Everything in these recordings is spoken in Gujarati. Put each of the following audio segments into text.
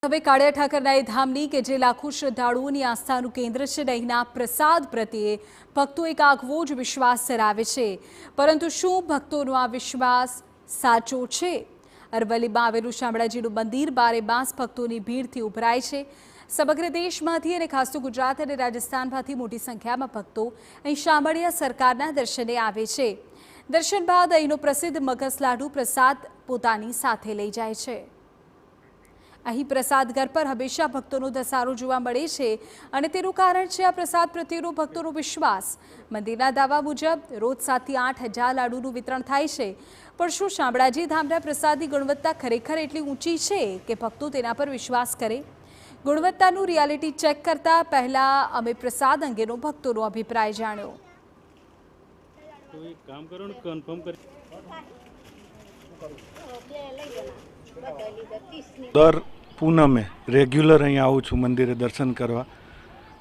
હવે કાળિયા ઠાકરના ધામની કે જે લાખો શ્રદ્ધાળુઓની આસ્થાનું કેન્દ્ર છે અહીંના પ્રસાદ પ્રત્યે ભક્તો એક આગવો જ વિશ્વાસ ધરાવે છે, પરંતુ શું ભક્તોનો આ વિશ્વાસ સાચો છે? અરવલ્લીમાં આવેલું શામળાજીનું મંદિર બારે માસ ભક્તોની ભીડથી ઉભરાય છે। સમગ્ર દેશમાંથી અને ખાસ તો ગુજરાત અને રાજસ્થાનમાંથી મોટી સંખ્યામાં ભક્તો અહીં શામળિયા સરકારના દર્શને આવે છે। દર્શન બાદ અહીંનો પ્રસિદ્ધ મગસ લાડુ પ્રસાદ પોતાની સાથે લઈ જાય છે। અહીં પ્રસાદ ઘર પર હંમેશા ભક્તોનો ધસારો જોવા મળે છે અને તેનું કારણ છે આ પ્રસાદ પ્રત્યેનો ભક્તોનો વિશ્વાસ। મંદિરના દાવા મુજબ રોજ 7 થી 8 હજાર લાડુનું વિતરણ થાય છે, પણ શું શામળાજી ધામના પ્રસાદની ગુણવત્તા ખરેખર એટલી ઊંચી છે કે ભક્તો તેના પર વિશ્વાસ કરે? ગુણવત્તાનું રિયાલિટી ચેક કરતા પહેલા અમે પ્રસાદ અંગેનો ભક્તોનો અભિપ્રાય જાણ્યો। દર પૂનમે રેગ્યુલર અહીં આવું છું મંદિરે દર્શન કરવા,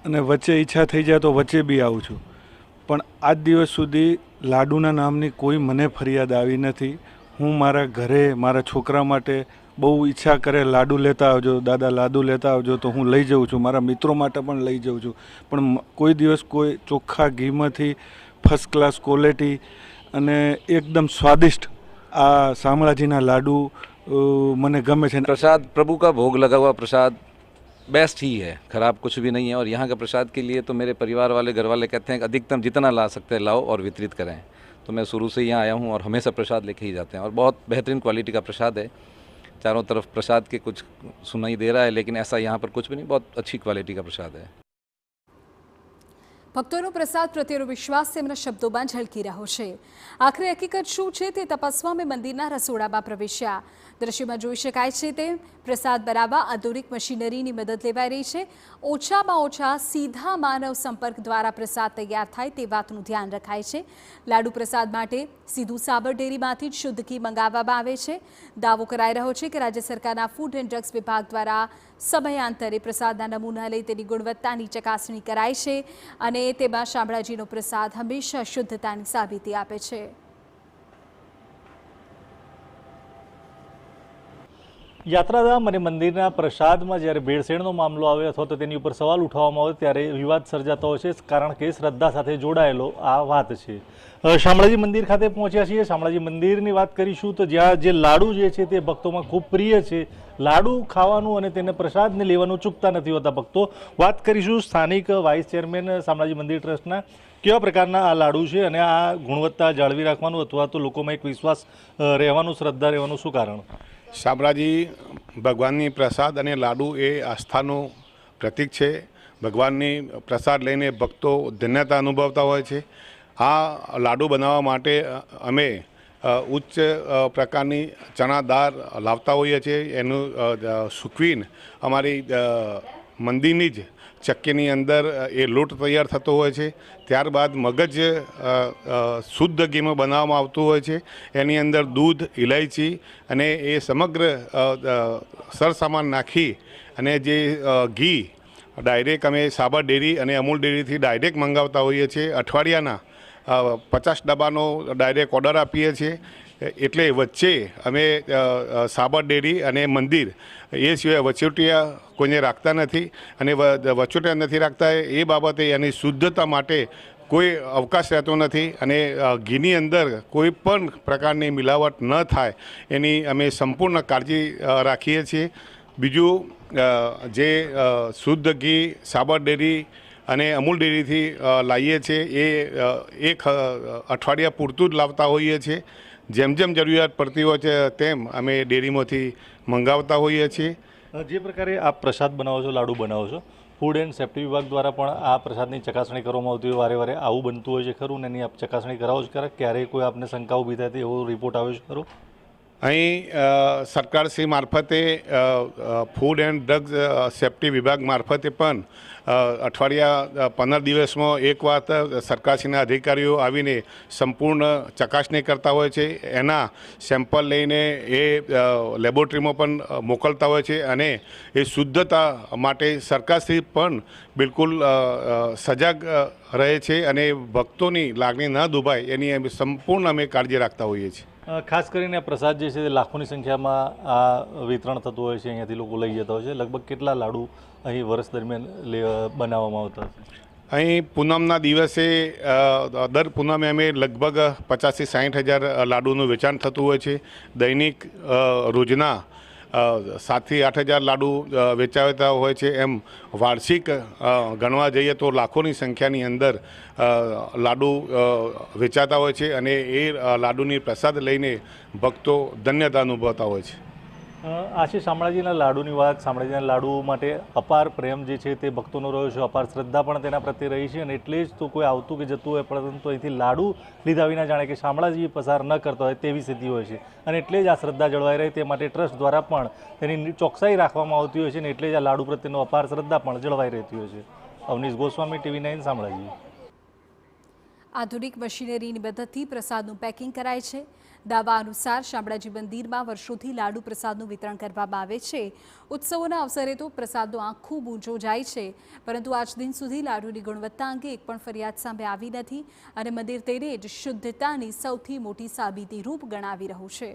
અને વચ્ચે ઈચ્છા થઈ જાય તો વચ્ચે બી આવું છું, પણ આજ દિવસ સુધી લાડુના નામની કોઈ મને ફરિયાદ આવી નથી। હું મારા ઘરે મારા છોકરા માટે બહુ ઈચ્છા કરે લાડુ લેતા આવજો દાદા, લાડુ લેતા આવજો, તો હું લઈ જાઉં છું। મારા મિત્રો માટે પણ લઈ જાઉં છું, પણ કોઈ દિવસ કોઈ ચોખ્ખા ઘીમાંથી ફર્સ્ટ ક્લાસ ક્વોલિટી અને એકદમ સ્વાદિષ્ટ આ શામળાજીના લાડુ મને ગમે છે। प्रसाद प्रभु का भोग लगा हुआ प्रसाद बेस्ट ही है, खराब कुछ भी नहीं है। और यहाँ के प्रसाद के लिए तो मेरे परिवार वाले घर वाले कहते हैं कि अधिकतम जितना ला सकते हैं लाओ और वितरित करें, तो मैं शुरू से यहाँ आया हूँ और हमेशा प्रसाद लेके ही जाते हैं। और बहुत बेहतरीन क्वालिटी का प्रसाद है, चारों तरफ प्रसाद के कुछ सुनाई दे रहा है, लेकिन ऐसा यहाँ पर कुछ भी नहीं, बहुत अच्छी क्वालिटी का प्रसाद है। ભક્તોનો પ્રસાદ પ્રત્યેનો વિશ્વાસ તેમના શબ્દોમાં ઝલકી રહ્યો છે। આખરે હકીકત શું છે તે તપાસવા અમે મંદિરના રસોડામાં પ્રવેશ્યા। દ્રશ્યમાં જોઈ શકાય છે તે પ્રસાદ બનાવવા આધુનિક મશીનરીની મદદ લેવાઈ રહી છે। ઓછામાં ઓછા સીધા માનવ સંપર્ક દ્વારા પ્રસાદ તૈયાર થાય તે વાતનું ધ્યાન રખાય છે। લાડુ પ્રસાદ માટે સીધું સાબર ડેરીમાંથી જ શુદ્ધ ઘી મંગાવવામાં આવે છે। દાવો કરાઈ રહ્યો છે કે રાજ્ય સરકારના ફૂડ એન્ડ ડ્રગ્સ વિભાગ દ્વારા સમયાંતરે પ્રસાદના નમૂના લઈ તેની ગુણવત્તાની ચકાસણી કરાય છે અને તેમાં શામળાજીનો પ્રસાદ હંમેશા શુદ્ધતાની સાબિતી આપે છે। યાત્રાધામ અને મંદિરના પ્રસાદમાં જ્યારે ભેળસેળનો મામલો આવે અથવા તો તેની ઉપર સવાલ ઉઠાવવામાં આવે ત્યારે વિવાદ સર્જાતો હોય છે, કારણ કે શ્રદ્ધા સાથે જોડાયેલો આ વાત છે। શામળાજી મંદિર ખાતે પહોંચ્યા છીએ। શામળાજી મંદિરની વાત કરીશું તો જ્યાં જે લાડુ જે છે તે ભક્તોમાં ખૂબ પ્રિય છે। લાડુ ખાવાનું અને તેને પ્રસાદને લેવાનું ચૂકતા નથી હોતા ભક્તો। વાત કરીશું સ્થાનિક વાઇસ ચેરમેન શામળાજી મંદિર ટ્રસ્ટના, કેવા પ્રકારના આ લાડુ છે અને આ ગુણવત્તા જાળવી રાખવાનું અથવા તો લોકોમાં એક વિશ્વાસ રહેવાનું, શ્રદ્ધા રહેવાનું શું કારણ? શામળાજી ભગવાનની પ્રસાદ અને લાડુ એ આસ્થાનું પ્રતીક છે। ભગવાનની પ્રસાદ લઈને ભક્તો ધન્યતા અનુભવતા હોય છે। આ લાડુ બનાવવા માટે અમે ઉચ્ચ પ્રકારની ચણા દાળ લાવતા હોઈએ છીએ। એનું સૂકવીને અમારી મંદિરની જ ચક્કીની અંદર એ લોટ તૈયાર થતો હોય છે। ત્યારબાદ મગજ શુદ્ધ ઘીમાં બનાવવામાં આવતું હોય છે। એની અંદર દૂધ, ઇલાયચી અને એ સમગ્ર સરસામાન નાખી અને જે ઘી ડાયરેક્ટ અમે સાબર ડેરી અને અમૂલ ડેરીથી ડાયરેક્ટ મંગાવતા હોઈએ છીએ। અઠવાડિયાના 50 ડબ્બાનો ડાયરેક્ટ ઓર્ડર આપીએ છીએ। એટલે વચ્ચે અમે સાબર ડેરી અને મંદિર એ સિવાય વચોટિયા કોઈને રાખતા નથી, અને વચોટિયા નથી રાખતા એ બાબતે એની શુદ્ધતા માટે કોઈ અવકાશ રહેતો નથી, અને ઘીની અંદર કોઈ પણ પ્રકારની મિલાવટ ન થાય એની અમે સંપૂર્ણ કાળજી રાખીએ છીએ। બીજું જે શુદ્ધ ઘી સાબર ડેરી અને અમૂલ ડેરીથી લાવીએ છીએ એ એક અઠવાડિયા પૂરતું જ લાવતા હોઈએ છીએ। જેમ જેમ જરૂરિયાત પડતી હોય છે તેમ અમે ડેરીમાંથી મંગાવતા હોઈએ છીએ। જે પ્રકારે આપ પ્રસાદ બનાવો છો, લાડુ બનાવો છો, ફૂડ એન્ડ સેફ્ટી વિભાગ દ્વારા પણ આ પ્રસાદની ચકાસણી કરવામાં આવતી હોય, વારે વારે આવું બનતું હોય છે ખરું? ને એની આપ ચકાસણી કરાવો છો ખરા? ક્યારેય કોઈ આપને શંકા ઊભી થાય એવો રિપોર્ટ આવ્યો છે ખરો? અહીં સરકારશ્રી મારફતે ફૂડ એન્ડ ડ્રગ્સ સેફ્ટી વિભાગ મારફતે પણ અઠવાડિયા 15 દિવસમાં એક વાર સરકારશ્રીના અધિકારીઓ આવીને સંપૂર્ણ ચકાસણી કરતા હોય છે। એના સેમ્પલ લઈને એ લેબોરેટરીમાં પણ મોકલતા હોય છે, અને એ શુદ્ધતા માટે સરકારશ્રી પણ બિલકુલ સજાગ રહે છે, અને ભક્તોની લાગણી ન દુભાય એની સંપૂર્ણ અમે કાળજી રાખતા હોઈએ છીએ। ખાસ કરીને આ પ્રસાદ જે છે તે લાખોની સંખ્યામાં આ વિતરણ થતું હોય છે, અહીંયાથી લોકો લઈ જતા હોય છે. લગભગ કેટલા લાડુ અહીં વર્ષ દરમિયાન બનાવવામાં આવતા હશે? અહીં પૂનમના દિવસે દર પૂનમે અમે લગભગ 50,000 થી 60,000 લાડુનું વેચાણ થતું હોય છે. દૈનિક રોજના 7,000 થી 8,000 લાડુ વેચાતા હોય છે. એમ વાર્ષિક ગણવા જઈએ તો લાખોની સંખ્યાની અંદર લાડુ વેચાતા હોય છે અને એ લાડુની પ્રસાદ લઈને ભક્તો ધન્યતા અનુભવતા હોય છે. આ છે શામળાજીના લાડુની વાત. શામળાજીના લાડુ માટે અપાર પ્રેમ જે છે તે ભક્તોનો રહ્યો છે, અપાર શ્રદ્ધા પણ તેના પ્રત્યે રહી છે અને એટલે જ તો કોઈ આવતું કે જતું હોય પરંતુ અહીંથી લાડુ લીધા વિના જાણે કે શામળાજી પસાર ન કરતા હોય તેવી સ્થિતિ હોય છે અને એટલે જ આ શ્રદ્ધા જળવાઈ રહે તે માટે ટ્રસ્ટ દ્વારા પણ તેની ચોકસાઈ રાખવામાં આવતી હોય છે અને એટલે જ આ લાડુ પ્રત્યેનો અપાર શ્રદ્ધા પણ જળવાઈ રહેતી હોય છે. અવનીશ ગોસ્વામી, TV9 શામળાજી. આધુનિક મશીનરીની મદદથી પ્રસાદનું પેકિંગ કરાય છે. દાવા અનુસાર શામળાજી મંદિરમાં વર્ષોથી લાડુ પ્રસાદનું વિતરણ કરવામાં આવે છે. ઉત્સવોના અવસરે તો પ્રસાદનો આંખ ખૂબ ઊંચો જાય છે, પરંતુ આજ દિન સુધી લાડુની ગુણવત્તા અંગે એક પણ ફરિયાદ સામે આવી નથી અને મંદિર તેને જ શુદ્ધતાની સૌથી મોટી સાબિતી રૂપ ગણાવી રહ્યું છે.